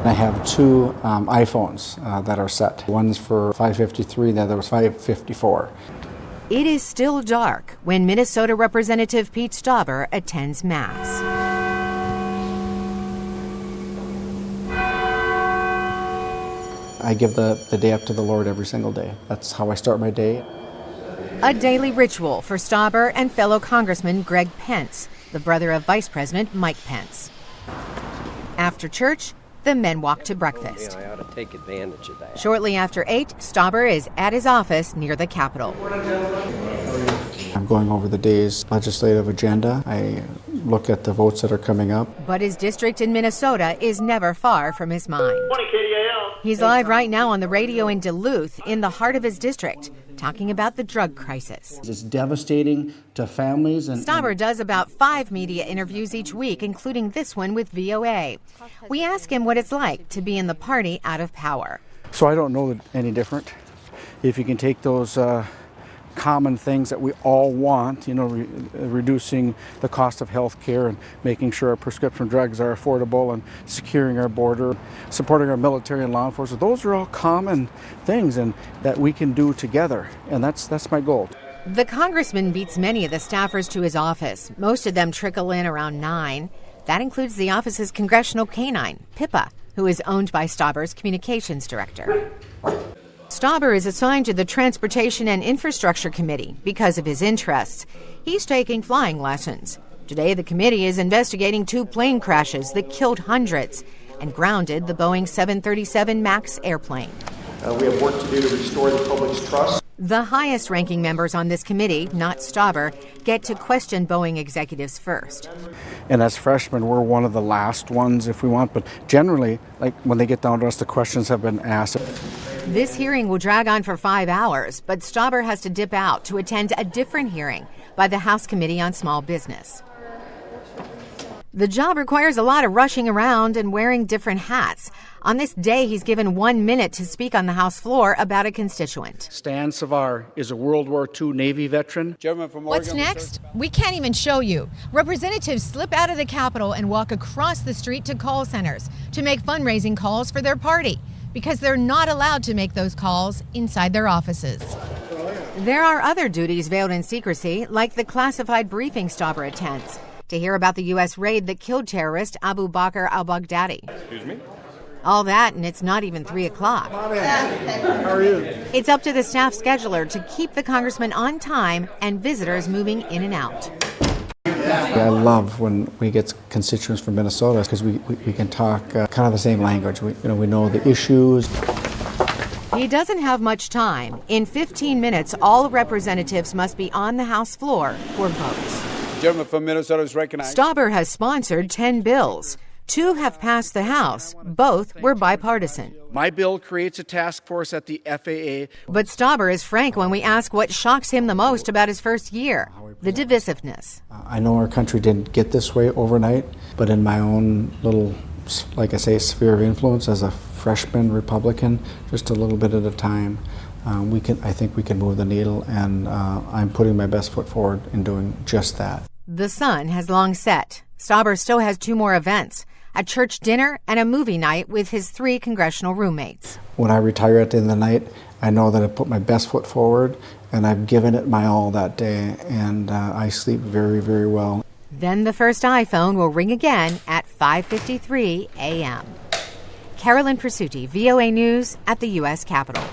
I have two iPhones that are set. One's for 5:53, the other was 5:54. It is still dark when Minnesota Representative Pete Stauber attends Mass. I give the day up to the Lord every single day. That's how I start my day. A daily ritual for Stauber and fellow Congressman Greg Pence, the brother of Vice President Mike Pence. After church, the men walk to breakfast. I ought to take advantage of that. Shortly after 8, Stauber is at his office near the Capitol. I'm going over the day's legislative agenda. I look at the votes that are coming up. But his district in Minnesota is never far from his mind. He's live right now on the radio in Duluth, in the heart of his district, talking about the drug crisis. It's devastating to families. Stauber does about 5 media interviews each week, including this one with VOA. We ask him what it's like to be in the party out of power. So I don't know any different. If you can take those common things that we all want, reducing the cost of health care and making sure our prescription drugs are affordable and securing our border, supporting our military and law enforcement, those are all common things and that we can do together, and that's my goal. The congressman beats many of the staffers to his office. Most of them trickle in around 9. That includes the office's congressional canine, Pippa, who is owned by Stauber's communications director. Stauber is assigned to the Transportation and Infrastructure Committee because of his interests. He's taking flying lessons. Today, the committee is investigating 2 plane crashes that killed hundreds and grounded the Boeing 737 MAX airplane. We have work to do to restore the public's trust. The highest-ranking members on this committee, not Stauber, get to question Boeing executives first. And as freshmen, we're one of the last ones if we want, but generally, when they get down to us, the questions have been asked. This hearing will drag on for 5 hours, but Stauber has to dip out to attend a different hearing by the House Committee on Small Business. The job requires a lot of rushing around and wearing different hats. On this day, he's given 1 minute to speak on the House floor about a constituent. Stan Savar is a World War II Navy veteran. What's next? We can't even show you. Representatives slip out of the Capitol and walk across the street to call centers to make fundraising calls for their party, because they're not allowed to make those calls inside their offices. There are other duties veiled in secrecy, like the classified briefing Stauber attends to hear about the U.S. raid that killed terrorist Abu Bakr al-Baghdadi. Excuse me? All that, and it's not even 3 o'clock. How are you? It's up to the staff scheduler to keep the congressman on time and visitors moving in and out. I love when we get constituents from Minnesota because we can talk kind of the same language. We know the issues. He doesn't have much time. In 15 minutes, all representatives must be on the House floor for votes. The gentleman from Minnesota is recognized. Stauber has sponsored 10 bills. 2 have passed the House. Both were bipartisan. My bill creates a task force at the FAA. But Stauber is frank when we ask what shocks him the most about his first year, the divisiveness. I know our country didn't get this way overnight, but in my own little, like I say, sphere of influence as a freshman Republican, just a little bit at a time, I think we can move the needle, and I'm putting my best foot forward in doing just that. The sun has long set. Stauber still has 2 more events, a church dinner and a movie night with his 3 congressional roommates. When I retire at the end of the night, I know that I put my best foot forward and I've given it my all that day, and I sleep very, very well. Then the first iPhone will ring again at 5:53 a.m. Carolyn Presutti, VOA News at the U.S. Capitol.